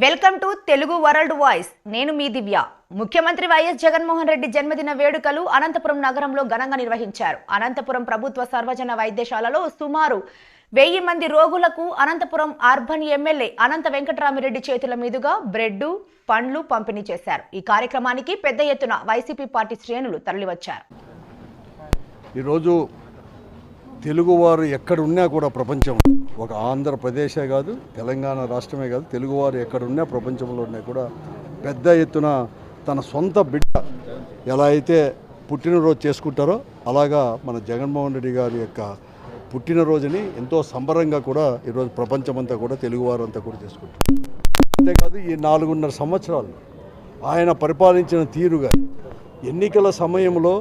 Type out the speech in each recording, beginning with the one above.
Welcome to Telugu world voice. నేను మీ దివ్య. ముఖ్యమంత్రి YS Jaganmohan Reddy జన్మదిన వేడుకలు అనంతపురం నగరంలో ఘనంగా నిర్వహించారు. అనంతపురం ప్రభుత్వ సర్వజన వైద్యశాలలో సుమారు 1000 మంది రోగులకు అనంతపురం అర్బన్ ఎమ్మెల్యే అనంత వెంకటరామిరెడ్డి చేతుల మీదుగా బ్రెడ్, పండ్లు పంపిణీ చేశారు. ఈ కార్యక్రమానికి పెద్ద ఎత్తున వైసీపీ పార్టీ శ్రేణులు తరలివచ్చారు. ఈరోజు తెలుగువారు ఎక్కడున్నా కూడా ప్రపంచం, ఒక ఆంధ్రప్రదేశే కాదు, తెలంగాణ రాష్ట్రమే కాదు, తెలుగువారు ఎక్కడున్నా ప్రపంచంలోనే కూడా పెద్ద ఎత్తున తన సొంత బిడ్డ ఎలా అయితే పుట్టినరోజు చేసుకుంటారో అలాగా మన జగన్మోహన్ రెడ్డి గారి యొక్క పుట్టినరోజుని ఎంతో సంబరంగా కూడా ఈరోజు ప్రపంచమంతా కూడా తెలుగువారు అంతా కూడా చేసుకుంటారు. అంతేకాదు ఈ 4.5 సంవత్సరాలు ఆయన పరిపాలించిన తీరు కానీ, ఎన్నికల సమయంలో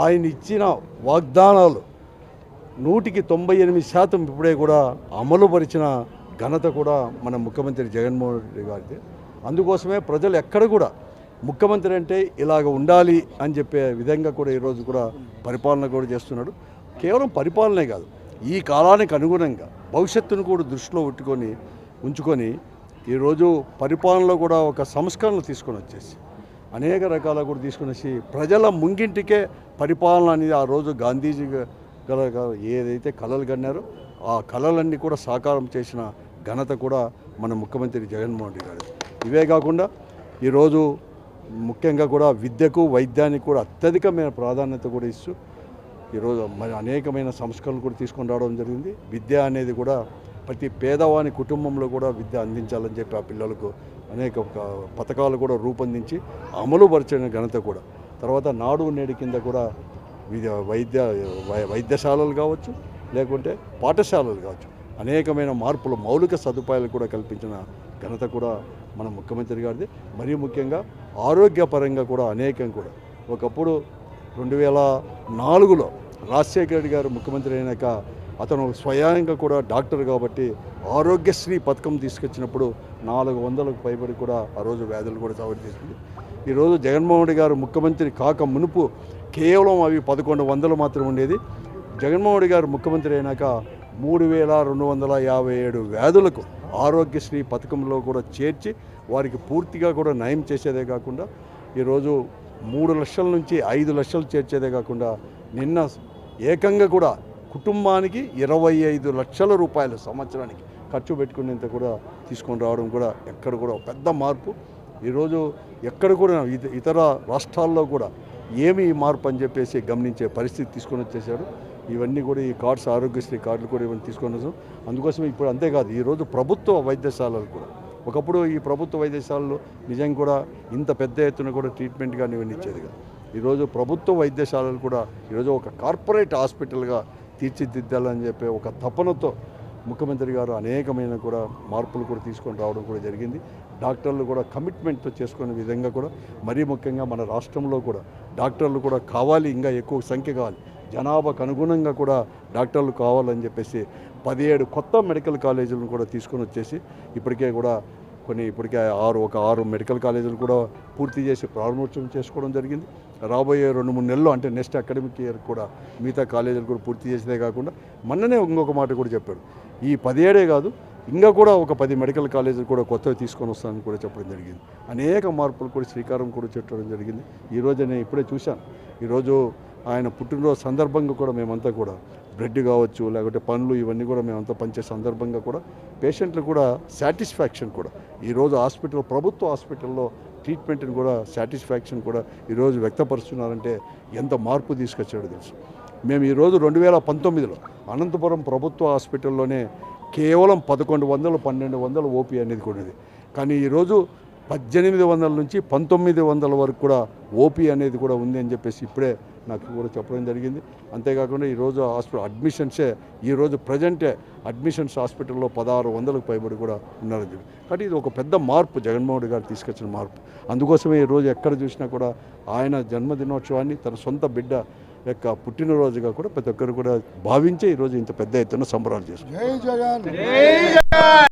ఆయన ఇచ్చిన వాగ్దానాలు 198% ఇప్పుడే కూడా అమలుపరిచిన ఘనత కూడా మన ముఖ్యమంత్రి జగన్మోహన్ రెడ్డి గారిది. అందుకోసమే ప్రజలు ఎక్కడ కూడా ముఖ్యమంత్రి అంటే ఇలాగ ఉండాలి అని చెప్పే విధంగా కూడా ఈరోజు కూడా పరిపాలన కూడా చేస్తున్నాడు. కేవలం పరిపాలనే కాదు, ఈ కాలానికి అనుగుణంగా భవిష్యత్తును కూడా దృష్టిలో ఉంచుకొని ఈరోజు పరిపాలనలో కూడా ఒక సంస్కరణలు తీసుకొని వచ్చేసి అనేక రకాల కూడా తీసుకొని వచ్చి ప్రజల ముంగింటికే పరిపాలన అనేది ఆ రోజు గాంధీజీ ఏదైతే కళలు కన్నారో ఆ కళలన్నీ కూడా సాకారం చేసిన ఘనత కూడా మన ముఖ్యమంత్రి జగన్మోహన్ రెడ్డి గారు. ఇవే కాకుండా ఈరోజు ముఖ్యంగా కూడా విద్యకు, వైద్యానికి కూడా అత్యధికమైన ప్రాధాన్యత కూడా ఇస్తూ ఈరోజు మరి అనేకమైన సంస్కరణలు కూడా తీసుకొని రావడం జరిగింది. విద్య అనేది కూడా ప్రతి పేదవాని కుటుంబంలో కూడా విద్య అందించాలని చెప్పి ఆ పిల్లలకు అనేక పథకాలు కూడా రూపొందించి అమలుపరిచిన ఘనత కూడా. తర్వాత నాడు నేడు కింద కూడా వైద్యశాలలు కావచ్చు, లేకుంటే పాఠశాలలు కావచ్చు, అనేకమైన మార్పులు, మౌలిక సదుపాయాలు కూడా కల్పించిన ఘనత కూడా మన ముఖ్యమంత్రి గారిది. మరీ ముఖ్యంగా ఆరోగ్యపరంగా కూడా అనేకం కూడా ఒకప్పుడు 2004లో రాజశేఖర రెడ్డి గారు ముఖ్యమంత్రి అయినాక అతను స్వయంగా కూడా డాక్టర్ కాబట్టి ఆరోగ్యశ్రీ పథకం తీసుకొచ్చినప్పుడు 400కు పైబడి కూడా ఆ రోజు వ్యాధులు కూడా సవరి చేసింది. ఈరోజు జగన్మోహన్ రెడ్డి గారు ముఖ్యమంత్రి కాక మునుపు కేవలం అవి 1100 మాత్రం ఉండేది. జగన్మోహన్ రెడ్డి గారు ముఖ్యమంత్రి అయినాక 3257 వ్యాధులకు ఆరోగ్యశ్రీ పథకంలో కూడా చేర్చి వారికి పూర్తిగా కూడా నయం చేసేదే కాకుండా ఈరోజు 3 లక్షల నుంచి 5 లక్షలు చేర్చేదే కాకుండా నిన్న ఏకంగా కూడా కుటుంబానికి 25 లక్షల రూపాయలు సంవత్సరానికి ఖర్చు పెట్టుకునేంత కూడా తీసుకొని రావడం కూడా ఎక్కడ కూడా పెద్ద మార్పు. ఈరోజు ఎక్కడ కూడా ఇతర రాష్ట్రాల్లో కూడా ఏమి ఈ మార్పు అని చెప్పేసి గమనించే పరిస్థితి తీసుకొని వచ్చేసాడు. ఇవన్నీ కూడా ఈ కార్డ్స్, ఆరోగ్యశ్రీ కార్డులు కూడా ఇవన్నీ తీసుకొని వచ్చాం. అందుకోసం ఇప్పుడు అంతేకాదు, ఈరోజు ప్రభుత్వ వైద్యశాలలు కూడా, ఒకప్పుడు ఈ ప్రభుత్వ వైద్యశాలలు నిజంగా కూడా ఇంత పెద్ద ఎత్తున కూడా ట్రీట్మెంట్ కానీ ఇవన్నీ ఇచ్చేది కాదు. ఈరోజు ప్రభుత్వ వైద్యశాలలు కూడా ఈరోజు ఒక కార్పొరేట్ హాస్పిటల్గా తీర్చిదిద్దాలని చెప్పే ఒక తపనతో ముఖ్యమంత్రి గారు అనేకమైన కూడా మార్పులు కూడా తీసుకొని రావడం కూడా జరిగింది. డాక్టర్లు కూడా కమిట్మెంట్తో చేసుకునే విధంగా కూడా, మరీ ముఖ్యంగా మన రాష్ట్రంలో కూడా డాక్టర్లు కూడా కావాలి, ఇంకా ఎక్కువ సంఖ్య కావాలి, జనాభాకు అనుగుణంగా కూడా డాక్టర్లు కావాలని చెప్పేసి 17 కొత్త మెడికల్ కాలేజీలను కూడా తీసుకొని వచ్చేసి ఇప్పటికే కూడా ఇప్పటికే 6 మెడికల్ కాలేజీలు కూడా పూర్తి చేసి ప్రారంభోత్సవం చేసుకోవడం జరిగింది. రాబోయే 2-3 నెలల్లో, అంటే నెక్స్ట్ అకాడమిక్ ఇయర్ కూడా మిగతా కాలేజీలు కూడా పూర్తి చేసేదే కాకుండా మొన్ననే ఇంకొక మాట కూడా చెప్పాడు, ఈ 17 కాదు ఇంకా కూడా ఒక 10 మెడికల్ కాలేజీలు కూడా కొత్తవి తీసుకొని వస్తానని కూడా చెప్పడం జరిగింది. అనేక మార్పులు కూడా శ్రీకారం కూడా చుట్టడం జరిగింది. ఈరోజు నేను ఇప్పుడే చూశాను, ఈరోజు ఆయన పుట్టినరోజు సందర్భంగా కూడా మేమంతా కూడా బ్రెడ్ కావచ్చు, లేకపోతే పండ్లు ఇవన్నీ కూడా మేమంతా పంచే సందర్భంగా కూడా పేషెంట్లు కూడా సాటిస్ఫాక్షన్ కూడా ఈరోజు ప్రభుత్వ హాస్పిటల్లో ట్రీట్మెంట్ని కూడా సాటిస్ఫాక్షన్ కూడా ఈరోజు వ్యక్తపరుస్తున్నారంటే ఎంత మార్పు తీసుకొచ్చాడో తెలుసు. మేము ఈరోజు 2019లో అనంతపురం ప్రభుత్వ హాస్పిటల్లోనే కేవలం 1100, 1200 ఓపీ అనేది కూడా ఉంది. కానీ ఈరోజు 1800 నుంచి 1900 వరకు కూడా ఓపీ అనేది కూడా ఉంది అని చెప్పేసి ఇప్పుడే నాకు కూడా చెప్పడం జరిగింది. అంతేకాకుండా ఈరోజు అడ్మిషన్సే ఈరోజు ప్రజెంటే అడ్మిషన్స్ హాస్పిటల్లో 1600కు పైబడి కూడా ఉన్నారని చెప్పి. కాబట్టి ఇది ఒక పెద్ద మార్పు, జగన్మోహన్ రెడ్డి గారు తీసుకొచ్చిన మార్పు. అందుకోసమే ఈరోజు ఎక్కడ చూసినా కూడా ఆయన జన్మదినోత్సవాన్ని తన సొంత బిడ్డ యొక్క పుట్టినరోజుగా కూడా ప్రతి ఒక్కరు కూడా భావించే ఈరోజు ఇంత పెద్ద ఎత్తున సంబరాలు చేస్తున్నారు.